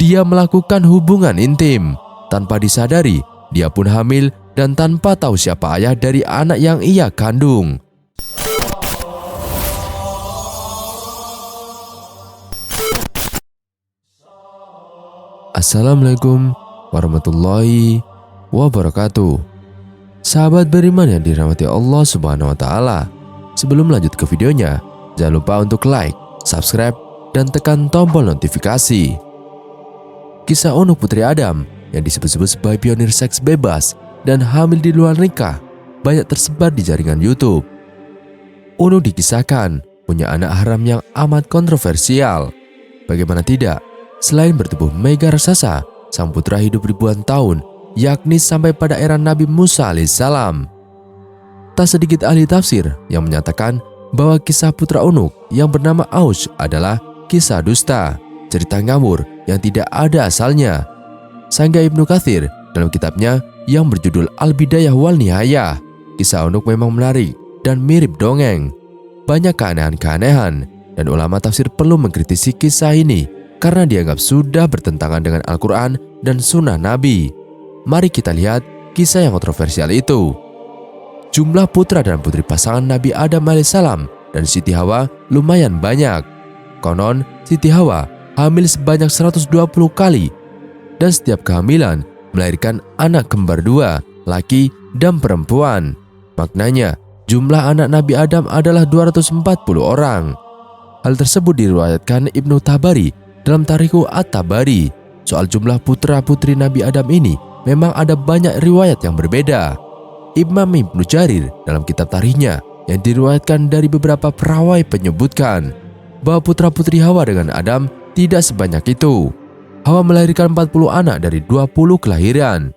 dia melakukan hubungan intim. Tanpa disadari, dia pun hamil dan tanpa tahu siapa ayah dari anak yang ia kandung. Assalamualaikum warahmatullahi wabarakatuh. Sahabat beriman yang dirahmati Allah Subhanahu wa Ta'ala, sebelum lanjut ke videonya, jangan lupa untuk like, subscribe, dan tekan tombol notifikasi. Kisah Unuk Putri Adam yang disebut-sebut sebagai pionir seks bebas dan hamil di luar nikah banyak tersebar di jaringan YouTube. Unuk dikisahkan punya anak haram yang amat kontroversial. Bagaimana tidak, selain bertubuh mega raksasa, sang putra hidup ribuan tahun, yakni sampai pada era Nabi Musa alaihissalam. Tak sedikit ahli tafsir yang menyatakan bahwa kisah putra Unuk yang bernama Aush adalah kisah dusta, cerita ngawur yang tidak ada asalnya. Sangga Ibnu Katsir dalam kitabnya yang berjudul Al-Bidayah wal Nihayah, kisah Unuk memang menarik dan mirip dongeng. Banyak keanehan-keanehan dan ulama tafsir perlu mengkritisi kisah ini karena dianggap sudah bertentangan dengan Al-Quran dan Sunnah Nabi. Mari kita lihat kisah yang kontroversial itu. Jumlah putra dan putri pasangan Nabi Adam alaihissalam dan Siti Hawa lumayan banyak. Konon Siti Hawa hamil sebanyak 120 kali dan setiap kehamilan melahirkan anak kembar dua, laki dan perempuan. Maknanya jumlah anak Nabi Adam adalah 240 orang. Hal tersebut diriwayatkan Ibnu Tabari dalam Tariku At-Tabari. Soal jumlah putra-putri Nabi Adam ini memang ada banyak riwayat yang berbeda. Imam Ibnu Jarir dalam kitab tarikhnya yang diriwayatkan dari beberapa perawai menyebutkan bahwa putra-putri Hawa dengan Adam tidak sebanyak itu. Hawa melahirkan 40 anak dari 20 kelahiran.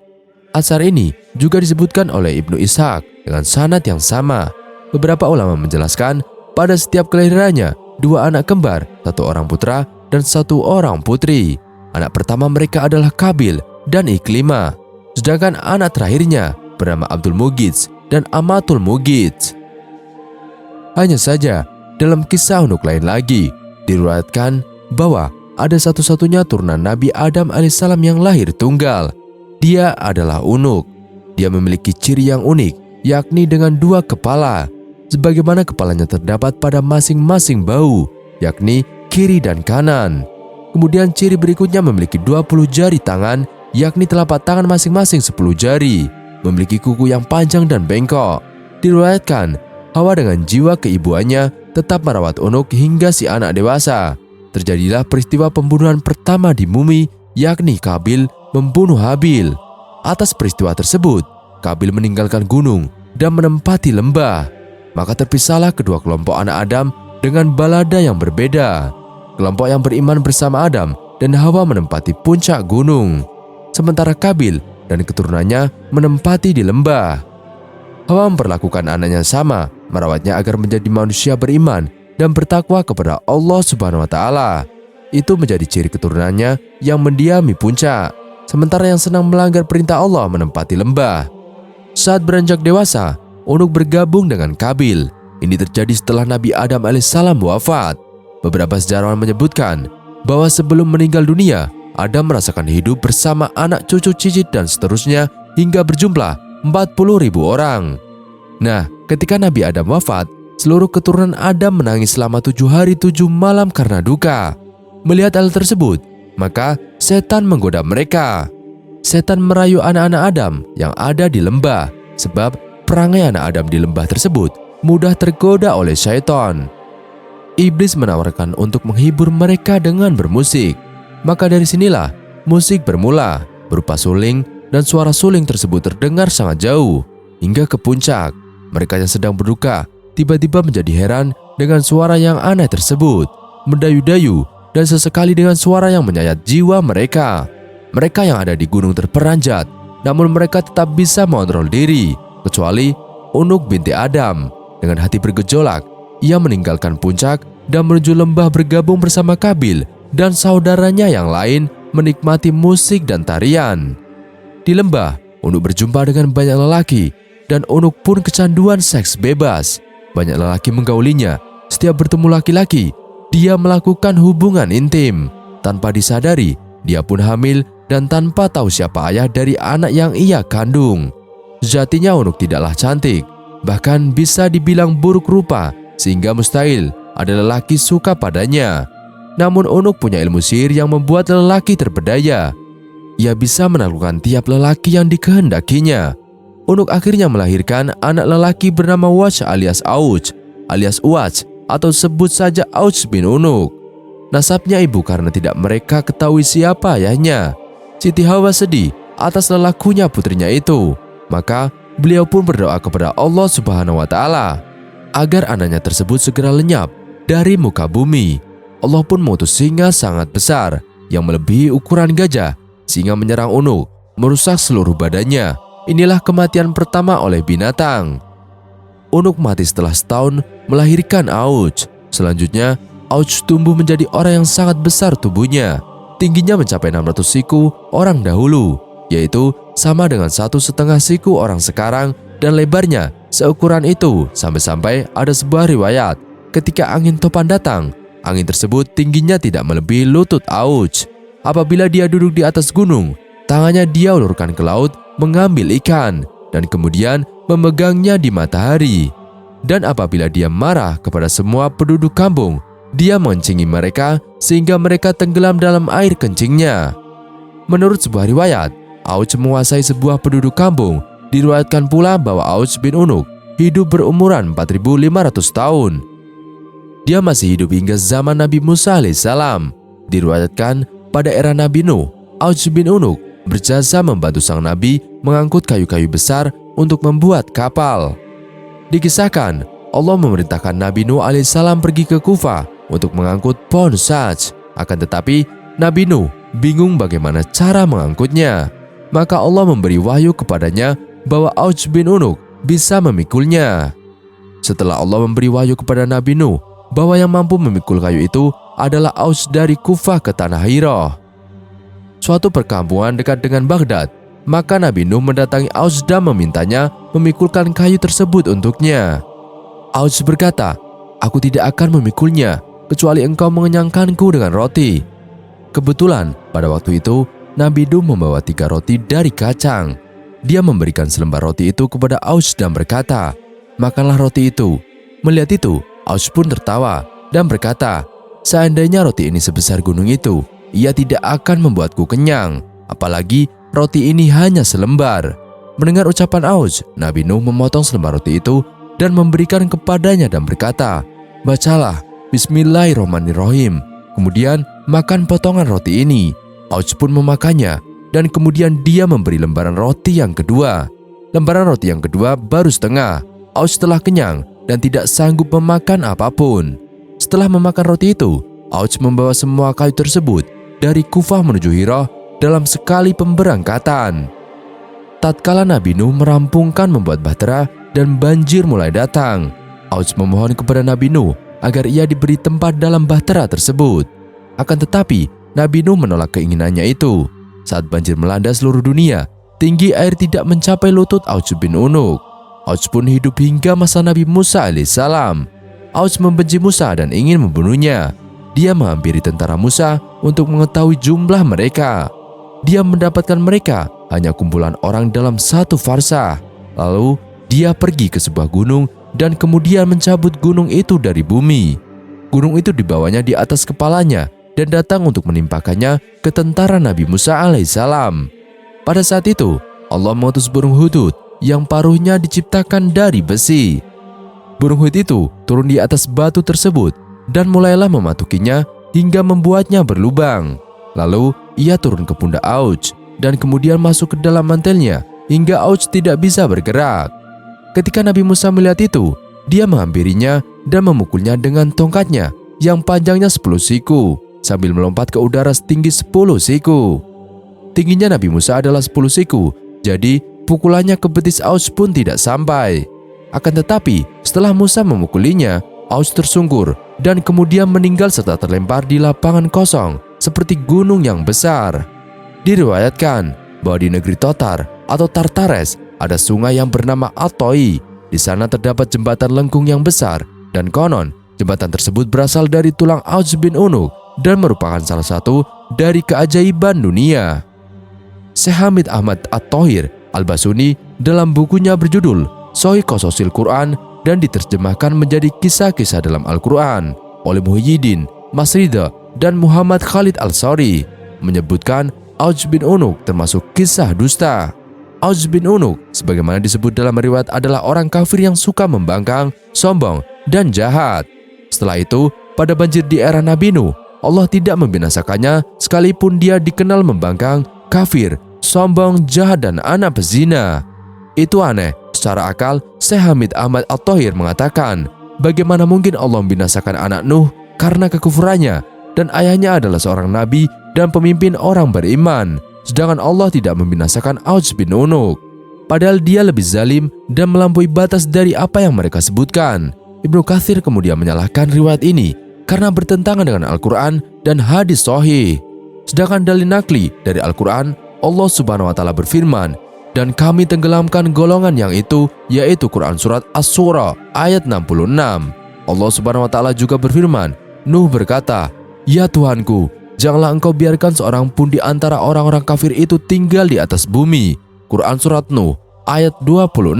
Asar ini juga disebutkan oleh Ibnu Ishaq dengan sanad yang sama. Beberapa ulama menjelaskan pada setiap kelahirannya 2 anak kembar, 1 orang putra dan 1 orang putri. Anak pertama mereka adalah Kabil dan Iklimah, sedangkan anak terakhirnya bernama Abdul Mughits dan Amatul Mughits. Hanya saja dalam kisah Unuk lain lagi diriwayatkan bahwa ada satu-satunya turunan Nabi Adam alaihissalam yang lahir tunggal. Dia adalah Unuk. Dia memiliki ciri yang unik, yakni dengan 2 kepala, sebagaimana kepalanya terdapat pada masing-masing bahu, yakni kiri dan kanan. Kemudian ciri berikutnya memiliki 20 jari tangan, yakni telapak tangan masing-masing 10 jari, memiliki kuku yang panjang dan bengkok. Diriwayatkan Hawa dengan jiwa keibuannya tetap merawat Unuk hingga si anak dewasa. Terjadilah peristiwa pembunuhan pertama di bumi, yakni Kabil membunuh Habil. Atas peristiwa tersebut, Kabil meninggalkan gunung dan menempati lembah. Maka terpisahlah kedua kelompok anak Adam dengan balada yang berbeda. Kelompok yang beriman bersama Adam dan Hawa menempati puncak gunung, sementara Kabil dan keturunannya menempati di lembah. Hawa memperlakukan anaknya sama, merawatnya agar menjadi manusia beriman dan bertakwa kepada Allah Subhanahu wa Ta'ala. Itu menjadi ciri keturunannya yang mendiami puncak, sementara yang senang melanggar perintah Allah menempati lembah. Saat beranjak dewasa, Unuk bergabung dengan Kabil. Ini terjadi setelah Nabi Adam alaihissalam wafat. Beberapa sejarawan menyebutkan bahwa sebelum meninggal dunia, Adam merasakan hidup bersama anak cucu cicit dan seterusnya hingga berjumlah 40.000 orang. Nah, ketika Nabi Adam wafat, seluruh keturunan Adam menangis selama 7 hari 7 malam karena duka. Melihat hal tersebut, maka setan menggoda mereka. Setan merayu anak-anak Adam yang ada di lembah, sebab perangai anak Adam di lembah tersebut mudah tergoda oleh syaitan. Iblis menawarkan untuk menghibur mereka dengan bermusik. Maka dari sinilah musik bermula, berupa suling, dan suara suling tersebut terdengar sangat jauh hingga ke puncak. Mereka yang sedang berduka tiba-tiba menjadi heran dengan suara yang aneh tersebut, mendayu-dayu, dan sesekali dengan suara yang menyayat jiwa mereka. Mereka yang ada di gunung terperanjat, namun mereka tetap bisa mengontrol diri, kecuali Unuk binti Adam. Dengan hati bergejolak, ia meninggalkan puncak dan menuju lembah bergabung bersama Kabil dan saudaranya yang lain menikmati musik dan tarian. Di lembah, Unuk berjumpa dengan banyak lelaki dan Unuk pun kecanduan seks bebas. Banyak lelaki menggaulinya. Setiap bertemu laki-laki, dia melakukan hubungan intim. Tanpa disadari, dia pun hamil dan tanpa tahu siapa ayah dari anak yang ia kandung. Sejatinya Unuk tidaklah cantik, bahkan bisa dibilang buruk rupa, sehingga mustahil ada lelaki suka padanya. Namun Unuk punya ilmu sihir yang membuat lelaki terpedaya. Ia bisa menaklukkan tiap lelaki yang dikehendakinya. Unuk akhirnya melahirkan anak lelaki bernama Waj alias Auj alias Uwaj, atau sebut saja Auj bin Unuk. Nasabnya ibu karena tidak mereka ketahui siapa ayahnya. Siti Hawa sedih atas lelakunya putrinya itu. Maka beliau pun berdoa kepada Allah Subhanahu wa Ta'ala agar anaknya tersebut segera lenyap dari muka bumi. Allah pun mengutus singa sangat besar yang melebihi ukuran gajah. Singa menyerang Unuk, merusak seluruh badannya. Inilah kematian pertama oleh binatang. Unuk mati setelah setahun melahirkan Auj. Selanjutnya, Auj tumbuh menjadi orang yang sangat besar tubuhnya. Tingginya mencapai 600 siku orang dahulu, yaitu sama dengan 1,5 siku orang sekarang, dan lebarnya seukuran itu sampai-sampai ada sebuah riwayat ketika angin topan datang, angin tersebut tingginya tidak melebihi lutut Auj. Apabila dia duduk di atas gunung, tangannya dia ulurkan ke laut mengambil ikan dan kemudian memegangnya di matahari. Dan apabila dia marah kepada semua penduduk kampung, dia mengencingi mereka sehingga mereka tenggelam dalam air kencingnya. Menurut sebuah riwayat, Auj menguasai sebuah penduduk kampung. Diriwayatkan pula bahwa Auj bin Unuk hidup berumuran 4.500 tahun. Dia masih hidup hingga zaman Nabi Musa alaihissalam. Diriwayatkan pada era Nabi Nuh, Auj bin Unuk berjasa membantu sang nabi mengangkut kayu-kayu besar untuk membuat kapal. Dikisahkan, Allah memerintahkan Nabi Nuh alaihissalam pergi ke Kufah untuk mengangkut pohon saj. Akan tetapi, Nabi Nuh bingung bagaimana cara mengangkutnya. Maka Allah memberi wahyu kepadanya bahwa Auj bin Unuk bisa memikulnya. Setelah Allah memberi wahyu kepada Nabi Nuh bahwa yang mampu memikul kayu itu adalah Auj dari Kufah ke tanah Hira, suatu perkampungan dekat dengan Baghdad, maka Nabi Nuh mendatangi Auj dan memintanya memikulkan kayu tersebut untuknya. Auj berkata, "Aku tidak akan memikulnya kecuali engkau mengenyangkanku dengan roti." Kebetulan pada waktu itu Nabi Nuh membawa 3 roti dari kacang. Dia memberikan selembar roti itu kepada Auj dan berkata, "Makanlah roti itu." Melihat itu, Auj pun tertawa dan berkata, "Seandainya roti ini sebesar gunung itu, ia tidak akan membuatku kenyang. Apalagi roti ini hanya selembar." Mendengar ucapan Auj, Nabi Nuh memotong selembar roti itu dan memberikan kepadanya dan berkata, "Bacalah Bismillahirrahmanirrahim. Kemudian makan potongan roti ini." Auj pun memakannya dan kemudian dia memberi lembaran roti yang kedua. Lembaran roti yang kedua baru setengah. Auj telah kenyang dan tidak sanggup memakan apapun. Setelah memakan roti itu, Auj membawa semua kayu tersebut dari Kufah menuju Hira dalam sekali pemberangkatan. Tatkala Nabi Nuh merampungkan membuat bahtera dan banjir mulai datang, Auj memohon kepada Nabi Nuh agar ia diberi tempat dalam bahtera tersebut. Akan tetapi, Nabi Nuh menolak keinginannya itu. Saat banjir melanda seluruh dunia, tinggi air tidak mencapai lutut Auj bin Unuk. Auj pun hidup hingga masa Nabi Musa alaihissalam. Auj membenci Musa dan ingin membunuhnya. Dia menghampiri tentara Musa untuk mengetahui jumlah mereka. Dia mendapatkan mereka hanya kumpulan orang dalam 1 farsah. Lalu dia pergi ke sebuah gunung dan kemudian mencabut gunung itu dari bumi. Gunung itu dibawanya di atas kepalanya dan datang untuk menimpakannya ke tentara Nabi Musa alaihissalam. Pada saat itu, Allah mengutus burung hudhud yang paruhnya diciptakan dari besi. Burung hudhud itu turun di atas batu tersebut dan mulailah mematukinya hingga membuatnya berlubang. Lalu ia turun ke pundak Auj dan kemudian masuk ke dalam mantelnya hingga Auj tidak bisa bergerak. Ketika Nabi Musa melihat itu, dia menghampirinya dan memukulnya dengan tongkatnya yang panjangnya 10 siku sambil melompat ke udara setinggi 10 siku. Tingginya Nabi Musa adalah 10 siku, jadi pukulannya ke betis Auj pun tidak sampai. Akan tetapi, setelah Musa memukulinya, Auj tersungkur dan kemudian meninggal serta terlempar di lapangan kosong seperti gunung yang besar. Diriwayatkan bahwa di negeri Totar atau Tartares ada sungai yang bernama Atoi. Di sana terdapat jembatan lengkung yang besar dan konon jembatan tersebut berasal dari tulang Auj bin Unuk dan merupakan salah satu dari keajaiban dunia. Syekh Hamid Ahmad At-Thohir Al-Basuni dalam bukunya berjudul Sahih Qasasil Quran dan diterjemahkan menjadi kisah-kisah dalam Al-Quran oleh Muhyiddin, Masrida, dan Muhammad Khalid Al-Sari menyebutkan Auj bin Unuk termasuk kisah dusta. Auj bin Unuk sebagaimana disebut dalam riwayat adalah orang kafir yang suka membangkang, sombong, dan jahat. Setelah itu, pada banjir di era Nabi Nuh, Allah tidak membinasakannya sekalipun dia dikenal membangkang, kafir, sombong, jahat, dan anak pezina. Itu aneh. Secara akal, Syekh Hamid Ahmad At-Thohir mengatakan, bagaimana mungkin Allah membinasakan anak Nuh karena kekufurannya dan ayahnya adalah seorang nabi dan pemimpin orang beriman, sedangkan Allah tidak membinasakan Auj bin Unuk. Padahal dia lebih zalim dan melampaui batas dari apa yang mereka sebutkan. Ibnu Katsir kemudian menyalahkan riwayat ini karena bertentangan dengan Al-Quran dan hadis sahih. Sedangkan dalil nakli dari Al-Quran, Allah Subhanahu wa Ta'ala berfirman, dan kami tenggelamkan golongan yang itu, yaitu Quran Surat As-Surah ayat 66. Allah Subhanahu wa Ta'ala juga berfirman, Nuh berkata, ya Tuhanku, janganlah engkau biarkan seorang pun di antara orang-orang kafir itu tinggal di atas bumi. Quran Surat Nuh ayat 26.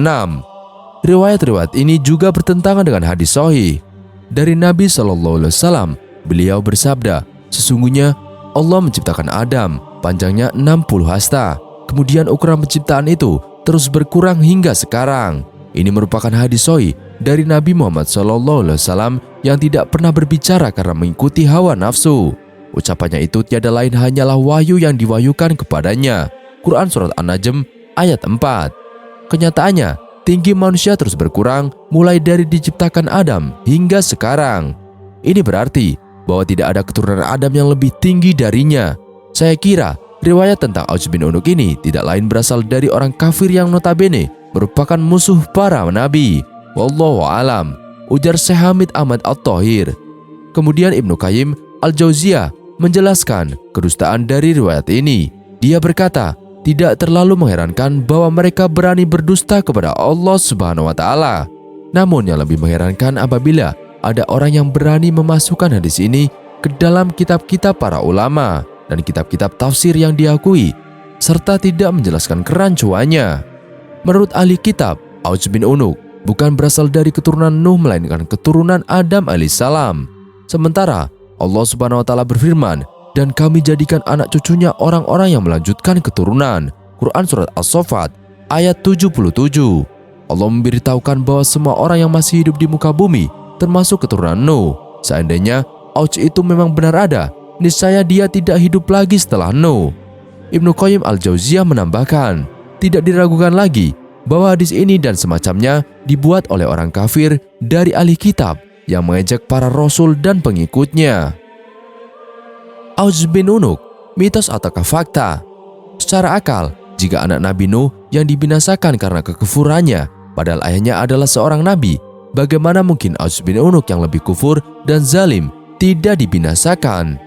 Riwayat-riwayat ini juga bertentangan dengan hadis sahih. Dari Nabi SAW, beliau bersabda, sesungguhnya Allah menciptakan Adam, panjangnya 60 hasta. Kemudian ukuran penciptaan itu terus berkurang hingga sekarang. Ini merupakan hadis sahih dari Nabi Muhammad SAW yang tidak pernah berbicara karena mengikuti hawa nafsu. Ucapannya itu tiada lain hanyalah wahyu yang diwahyukan kepadanya. Quran Surat An-Najm ayat 4. Kenyataannya, tinggi manusia terus berkurang mulai dari diciptakan Adam hingga sekarang. Ini berarti bahwa tidak ada keturunan Adam yang lebih tinggi darinya. Saya kira riwayat tentang Auj bin Unuk ini tidak lain berasal dari orang kafir yang notabene merupakan musuh para nabi. Wallahu alam, ujar Syekh Hamid Ahmad At-Thohir. Kemudian Ibnu Qayyim Al-Jauziyah menjelaskan kedustaan dari riwayat ini. Dia berkata, tidak terlalu mengherankan bahwa mereka berani berdusta kepada Allah Subhanahu wa Ta'ala. Namun yang lebih mengherankan apabila ada orang yang berani memasukkan hadis ini ke dalam kitab-kitab para ulama dan kitab-kitab tafsir yang diakui, serta tidak menjelaskan kerancuannya. Menurut ahli kitab, Auj bin Unuk bukan berasal dari keturunan Nuh melainkan keturunan Adam alaihissalam. Sementara Allah Subhanahu wa Ta'ala berfirman, dan kami jadikan anak cucunya orang-orang yang melanjutkan keturunan. Quran Surat As-Saffat ayat 77. Allah memberitahukan bahwa semua orang yang masih hidup di muka bumi termasuk keturunan Nuh. Seandainya Auj itu memang benar ada, niscaya dia tidak hidup lagi setelah Nuh. Ibnu Qayyim Al-Jauziyah menambahkan, tidak diragukan lagi bahwa hadis ini dan semacamnya dibuat oleh orang kafir dari ahli kitab yang mengejek para rasul dan pengikutnya. Auj bin Unuk, mitos ataukah fakta? Secara akal, jika anak Nabi Nuh yang dibinasakan karena kekufurannya, padahal ayahnya adalah seorang nabi, bagaimana mungkin Auj bin Unuk yang lebih kufur dan zalim tidak dibinasakan?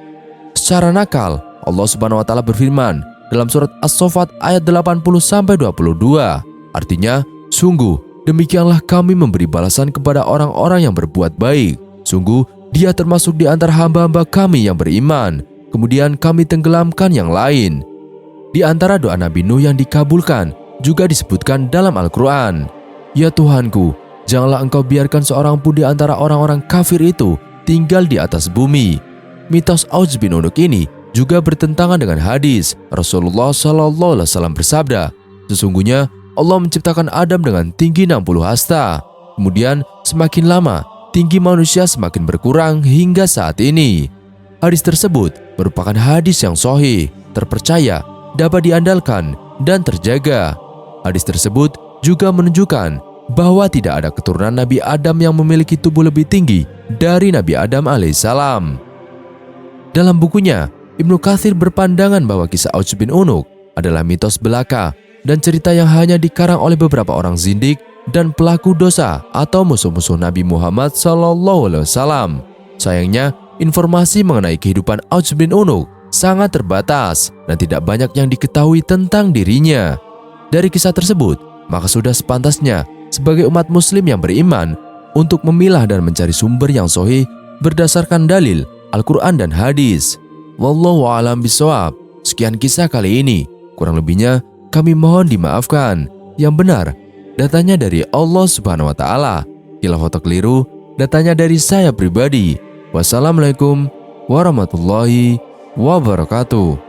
Secara nakal, Allah Subhanahu wa Ta'ala berfirman dalam surat As-Saffat ayat 80-22. Artinya, sungguh demikianlah kami memberi balasan kepada orang-orang yang berbuat baik. Sungguh dia termasuk di antara hamba-hamba kami yang beriman. Kemudian kami tenggelamkan yang lain. Di antara doa Nabi Nuh yang dikabulkan juga disebutkan dalam Al-Quran, ya Tuhanku, janganlah engkau biarkan seorang pun di antara orang-orang kafir itu tinggal di atas bumi. Mitos Auj bin Unuk ini juga bertentangan dengan hadis. Rasulullah SAW bersabda, sesungguhnya Allah menciptakan Adam dengan tinggi 60 hasta. Kemudian semakin lama tinggi manusia semakin berkurang hingga saat ini. Hadis tersebut merupakan hadis yang sahih, terpercaya, dapat diandalkan, dan terjaga. Hadis tersebut juga menunjukkan bahwa tidak ada keturunan Nabi Adam yang memiliki tubuh lebih tinggi dari Nabi Adam alaihissalam. Dalam bukunya, Ibnu Katsir berpandangan bahwa kisah Auj bin Unuk adalah mitos belaka dan cerita yang hanya dikarang oleh beberapa orang zindik dan pelaku dosa atau musuh-musuh Nabi Muhammad SAW. Sayangnya, informasi mengenai kehidupan Auj bin Unuk sangat terbatas dan tidak banyak yang diketahui tentang dirinya. Dari kisah tersebut, maka sudah sepantasnya sebagai umat muslim yang beriman untuk memilah dan mencari sumber yang sahih berdasarkan dalil Al-Quran dan hadis. Wallahu a'lam bishawab. Sekian kisah kali ini. Kurang lebihnya kami mohon dimaafkan. Yang benar datanya dari Allah Subhanahu wa taala. Khilaf atau keliru datanya dari saya pribadi. Wassalamualaikum warahmatullahi wabarakatuh.